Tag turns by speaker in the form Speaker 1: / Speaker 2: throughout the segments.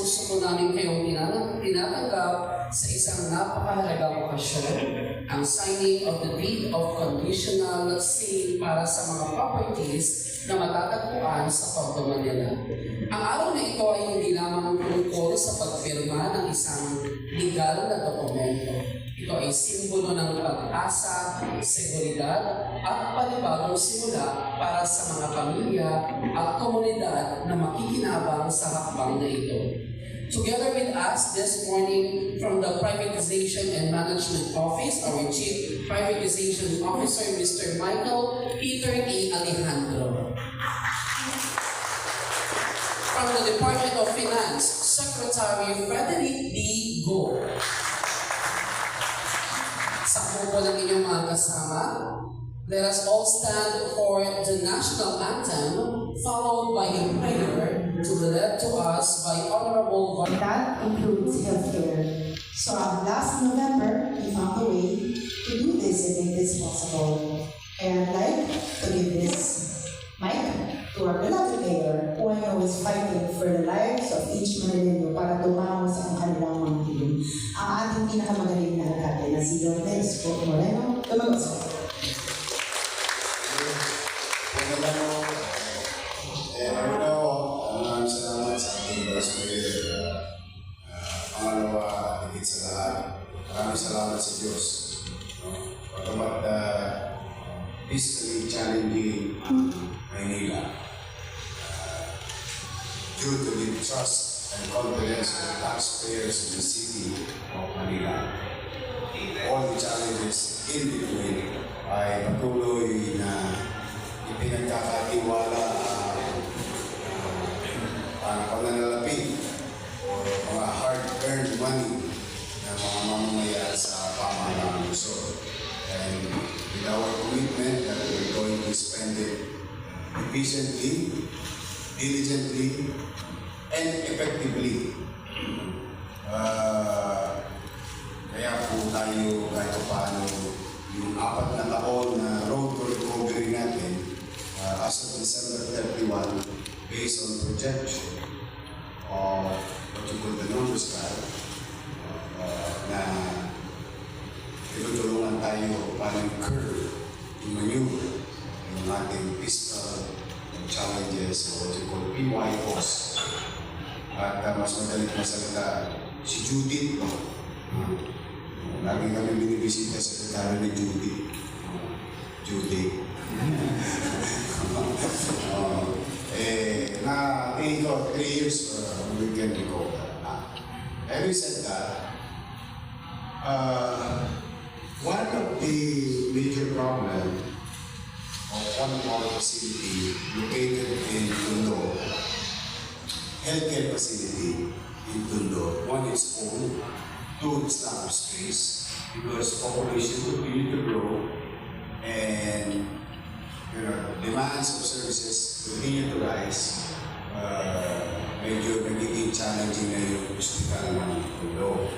Speaker 1: Puso po namin kayong tinatanggap sa isang napakahalagang okasyon, ang signing of the deed of conditional sale para sa mga properties na matatagpuan sa Porto Manila. Ang araw na ito ay hindi lamang tungkol sa pagpirma ng isang legal na dokumento. Ito ay simbolo ng pag-asa, seguridad, at panibagong simula para sa mga pamilya at komunidad na makikinabang sa hakbang na ito. Together with us this morning from the Privatization and Management Office, our Chief Privatization Officer, Mr. Michael Peter E. Alejandro. From the Department of Finance, Secretary Frederick D. Go. Sa po ng inyong mga kasama, let us all stand for the national anthem, followed by a prayer to be led to us by Honorable
Speaker 2: And that includes healthcare. So last November, we found a way to do this and make this possible. And I'd like to give this mic to our beloved mayor, who I know is fighting for the lives of each Manileno para tumama sa kanilang mga hiling. Ang ating pinakamagaling na alcalde na si Don Esco Moreno. Tumagos ko.
Speaker 3: Maraming salamat sa ating Vice pangalawa, higit sa lahat. Maraming salamat sa Diyos. Pagkamat fiscally challenging Maynila, due to the trust and confidence of the taxpayers in the city of Manila, all the challenges in between ay patuloy na ipinagkakatiwala ang pananalapi o mga hard-earned money ng mga mamamayan sa pamahalaan ng Luzon. And with our commitment that we're going to spend it efficiently, diligently, and effectively. Kaya po tayo kahit paano yung 4 na taon na road to recovery natin as of December 31, based on projection of what you call the numbers card, na tinutulungan tayo paano curve, i-maneuver yung ating fiscal challenges, what you call PYOs. At mas madalit masalita, si Judith, lagi kami binibisita sa sekretary ni Judith. Na 3 years we can recover. Having said that, one of the major problems of one of our facility located in Tondo, healthcare facility in Tondo, one is old, two is lack of space because population continue to grow and demands of services continue to rise. Medyo nagiging challenging na yung hospital ng Tondo.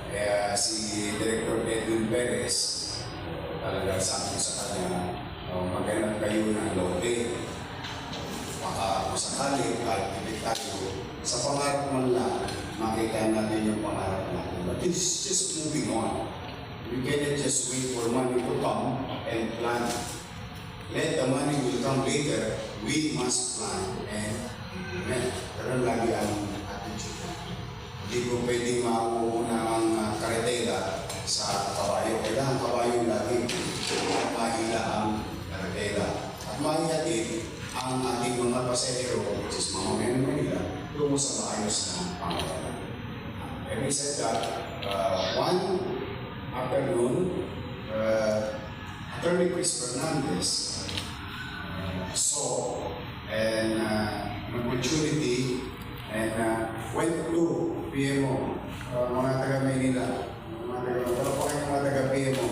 Speaker 3: Kaya si Director Edwin Perez talagang sabi sa kanya, maghanap kayo ng lote. Baka kung sakali kahit hindi tayo, sa pangarap man lang, makita natin yung pangarap natin. But it's just moving on. We cannot just wait for money to come and plan. Let the money will come later. We must plan and implement. Pero lagi ang attitude. Hindi ko pwedeng mauuna ang karetela sa kabayo. Kailangan kabayo lagi mahila ang karetela. At mahila din ang ating mga pasahero, which is mga Manila, tungo sa maayos na pangalaman. Having said that, one afternoon, Attorney Chris Fernandez saw an opportunity and went to PMO, mga taga-Maynila, mga taga-PMO.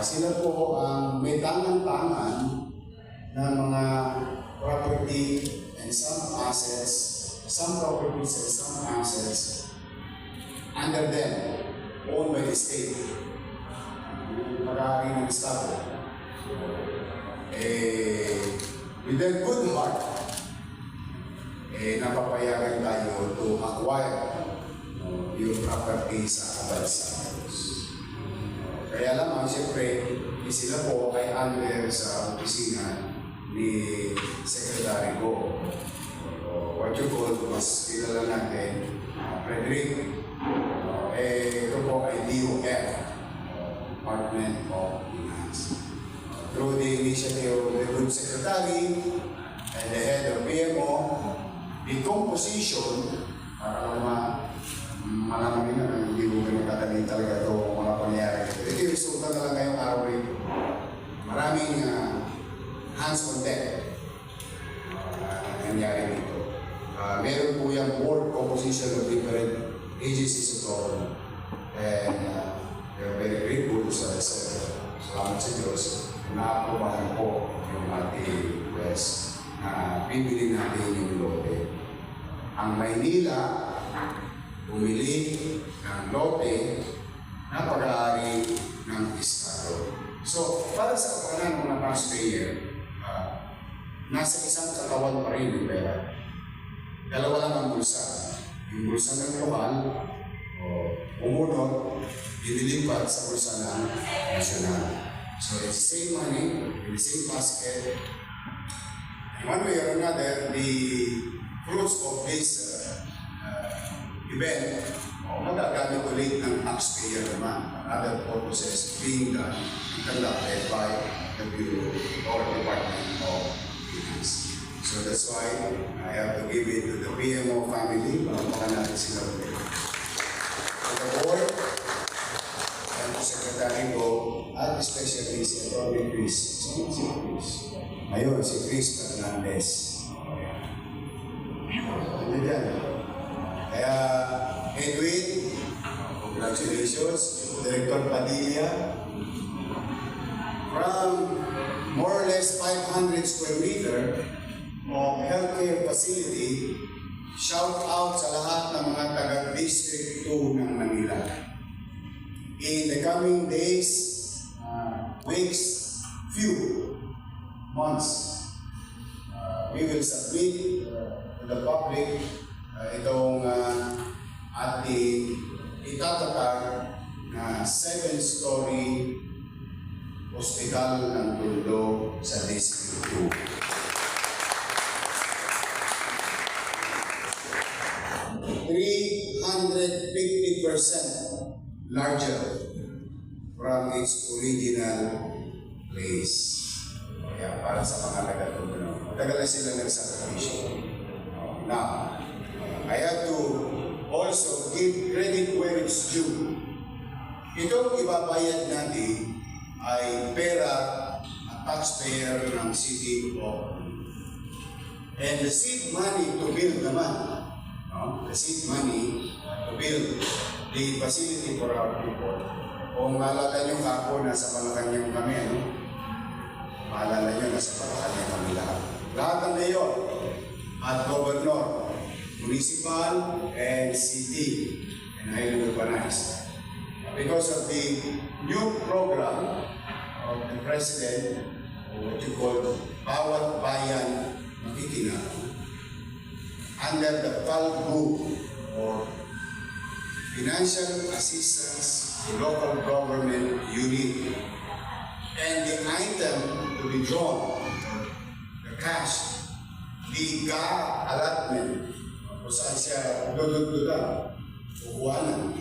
Speaker 3: Sila po ang may tangan-tangan ng mga property and some assets some properties and some assets under them, owned by the state. Pag-aari ng Estado. With their good heart, napapayagan tayo to acquire yung property sa Cabalsanos. Kaya lamang, siyempre, sila po ay under sa opisina ni Secretary Go. What you call, mas kilala natin, Frederick. Ito po ay DOF, Department of Finance. Through the initiative of the Group Secretary and the head of PMO, the composition, para malaman nyo na hindi mo pinagkatali talaga ito mga pangyayari. Ito yung resulta na lang ngayong araw rito. Maraming hands on deck nangyari dito. Meron po yung board composition of different agencies of government. And we are very grateful sa salamat sa Diyos na aprobahan po yung ating request na bibili natin yung lote. Ang Maynila bumili ng lote na pag-aari ng Estado. So, para sa kapakanan ng mga taxpayer, nasa isang katawan pa rin yung pera. Dalawa lang ang bulsa. Yung bulsa ng lokal, umunod, dinilipat sa bulsa ng nasyonal. So, it's the same money, in the same basket. And one way or another, the fruits of this event, magagamit ulit ng taxpayer naman. Other purposes being done and conducted by the Bureau or Department of Finance. So that's why I have to give it to the PMO family. Palamakan natin sila ulit. To the board, and to Secretary Go, at especially si Atty. Chris. Si Chris. Ayun, si Chris Fernandez. Ano dyan? Kaya, Edwin, congratulations. Director Padilla. From more or less 500 square meter of healthcare facility, shout out sa lahat ng mga taga-District 2 ng Manila. In the coming days, weeks, few months, we will submit to the public itong ating itatatag na 7-story hospital ng Tondo sa District 2. 350% larger from its original place. Kaya para sa mga taga-Tondo, matagal na sila nagsakripisyo. Now, I have to also give credit where it's due. Itong ibabayad natin ay pera at taxpayer ng City of and the seed money to build naman, the seed money to build the facility for our people. Kung maalala nyo kako, nasa Malacanang kami, maalala nyo, nasa Malacanang kami lahat. Lahat ng mayor at governor, municipal and city, and highly urbanized. Because of the new program of the President, or what you call Bawat Bayan Makikinang, under the FALGU, or Financial Assistance to Local Government Unit, and the item to be drawn, the cash, the GA allotment, kung saan siya dudod-dudan, kukuhanan,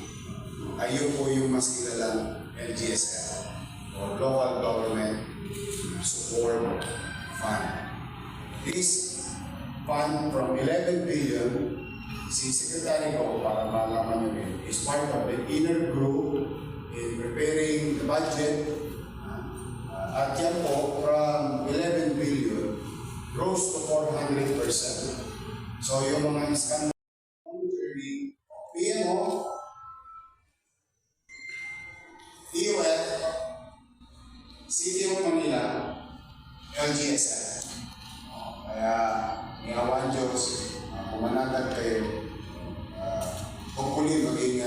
Speaker 3: ayun po yung mas kilalang LGSF, or Local Government Support Fund. This fund from 11 billion, si Secretary ko, para malaman nyo rin, is part of the inner group in preparing the budget. At yan po, from 11 billion, grows to 400%. So yung mga scandal PMO, DOF, City of Manila, LGSF. Kaya, ngawan Diyos, manatag kayo. Hopefully maging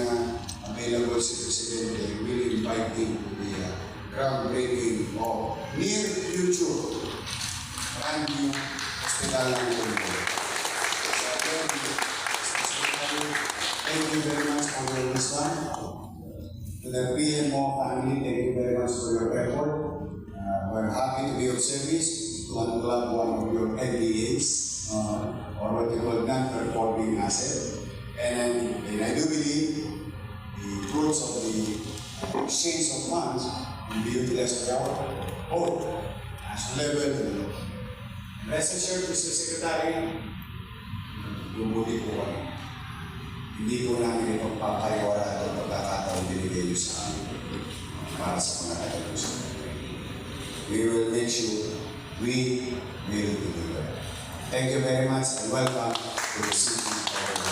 Speaker 3: available si Presidente. Really inviting to the groundbreaking of near future brand new hospital ng Tondo. So again, thank you very much for your wisdom. To the PMO family, thank you very much for your effort. We're happy to be of service to unplug one of your NDAs, or what you call non-performing asset. And I do believe the fruits of the exchange of funds will be utilized for our both national level and local. Rest assured, Mr. Secretary, lumuti po kami. Hindi po namin ito papayora at pagkakataon binigay niyo sa amin para sa mga tagalusan. We will make sure we will deliver. Thank you very much and welcome to the city of Tondo.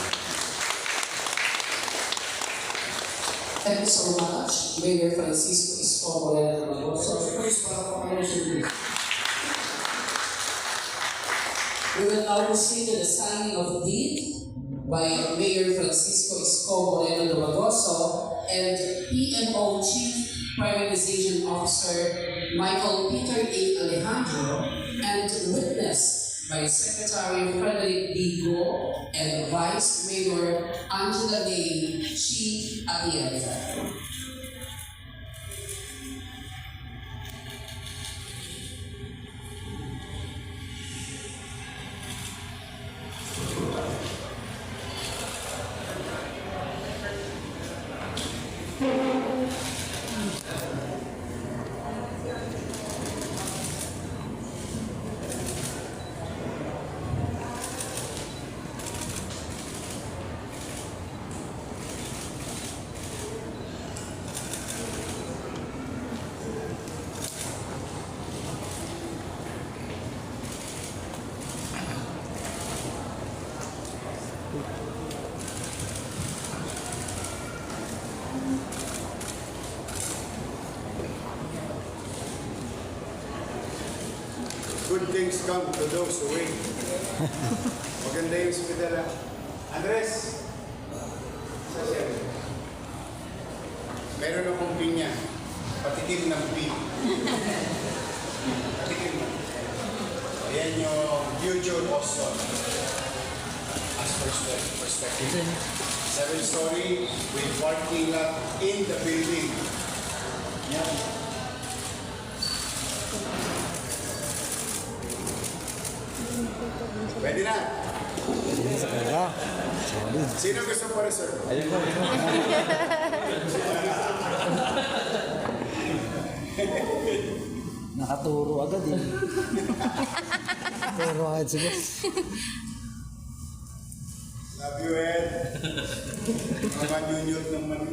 Speaker 1: Thank you so much, Mayor Francisco Escobar Moreno. So, please, we will now proceed to the signing of deed by Mayor Francisco Escobar Moreno Dumagoso and PMO Chief Privatization Officer Michael Peter A. Alejandro, and witnessed by Secretary Frederick B. Go and Vice Mayor Angela Lane Chi Atienza.
Speaker 3: Good things come to those who wait. Maganda yung hospital. Andres! Meron akong pinya. Patikim ng pig. Patikim ng pig. Ayan yung future Boston. As perspective. 7-story with parking lot in the building. Yan. Pwede na. Sino gusto pa reserve?
Speaker 4: Ayun ko. Nakaturo agad eh. Nakaturo agad sige.
Speaker 3: Love you, Ed. Mga nyunyot naman.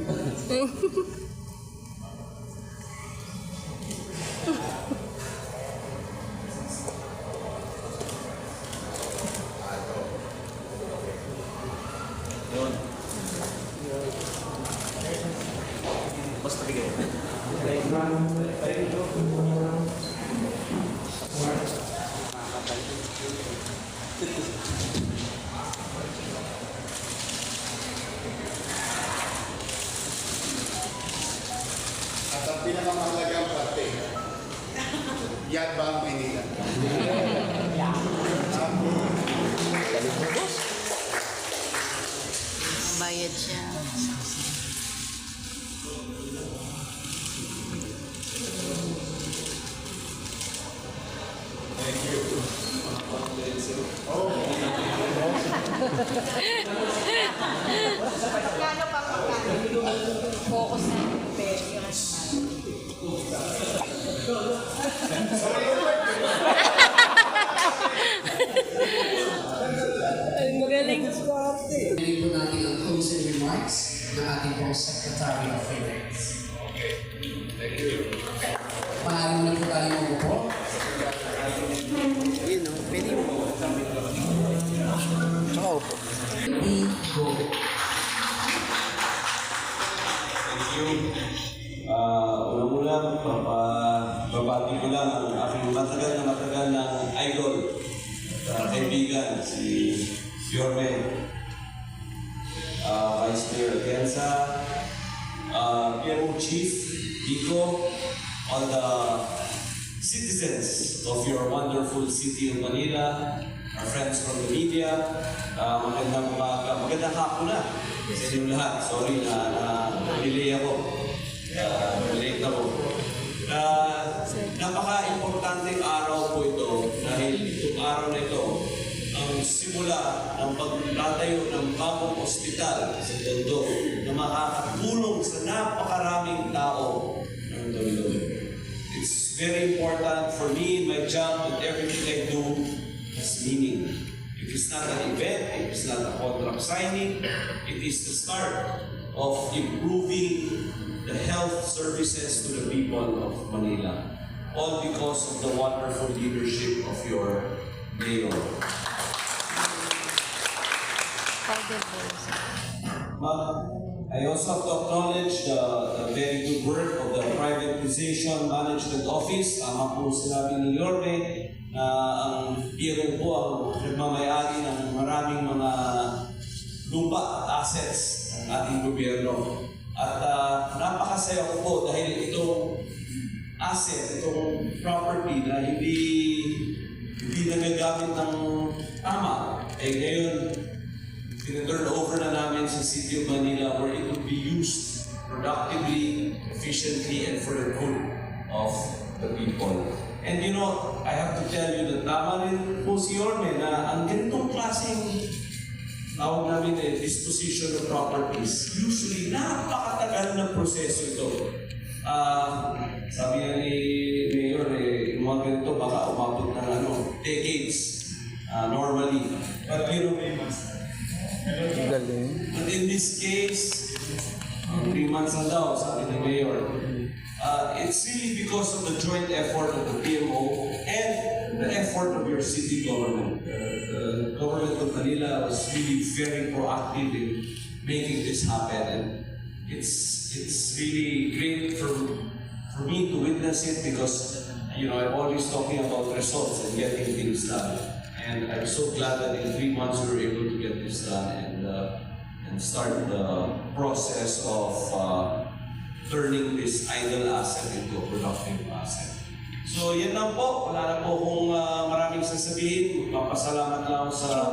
Speaker 3: At ang pinakamahalagang parte, yan ba ang Maynila?
Speaker 5: Bayad siya.
Speaker 3: Thank you.
Speaker 5: Focus na yung magaling.
Speaker 1: Pili po natin ang closing remarks ng ating pong Secretary of Finance. Maaari mo na po tayo magupo.
Speaker 4: Tsaka upo.
Speaker 1: Go.
Speaker 6: Unang-una, babati ko lang ang aking matagal na idol at kaibigan, si Yorme, Vice Mayor Atienza, PMO Chief, Dico, all the citizens of your wonderful city of Manila, our friends from the media, magandang umaga, magandang hapon na sa inyong lahat. Sorry na delay ako. Late na po. Napaka-importanteng araw po ito dahil itong araw na ito ang simula ng pagtatayo ng bagong ospital sa Tondo na makakatulong sa napakaraming tao ng Tondo. It's very important for me in my job that everything I do has meaning. It is not an event, it is not a contract signing, it is the start of improving the health services to the people of Manila. All because of the wonderful leadership of your mayor. I also have to acknowledge the very good work of the Privatization Management Office. Tama po sinabi ni Yorme na ang PMO po ang nagmamayari ng maraming mga lupa at assets ng ating gobyerno. At napakasaya ko po dahil itong asset, itong property na hindi nagagamit ng tama, ngayon turn over na namin sa City of Manila where it would be used productively, efficiently, and for the good of the people. And you know, I have to tell you that tama rin po si Yorme na ang ganitong klaseng tawag namin disposition of properties, usually napakatagal na proseso ito. Sabi nga ni Mayor, yung mga ganito baka umabot ng decades normally. But you know,
Speaker 4: Galing.
Speaker 6: but in this case, 3 months na daw, sabi ni Mayor. It's really because of the joint effort of the PMO and the effort of your city government. The government of Manila was really very proactive in making this happen, and it's really great for me to witness it because I'm always talking about results and getting things done. And I'm so glad that in 3 months we were able to get this done and start the process of turning this idle asset into a productive asset. So yan lang po. Wala na po kung maraming sasabihin. Magpapasalamat lang sa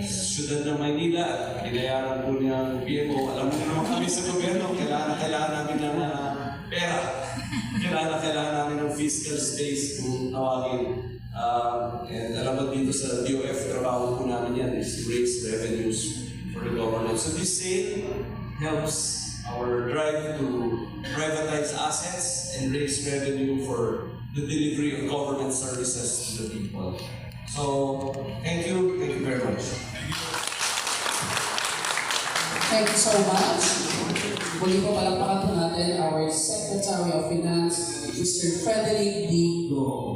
Speaker 6: siyudad ng Maynila at binayaran po niyang PMO. Alam mo naman kami sa gobyerno, kailangan namin ng pera. Kailangan namin ng fiscal space kung tawagin. And alam mo dito sa DOF, trabaho po namin yan is to raise revenues for the government. So this sale helps our drive to privatize assets and raise revenue for the delivery of government services to the people. So, thank you very much.
Speaker 1: Thank you so much. Muli po palakpakan po natin our Secretary of Finance, Mr. Frederick D. Go.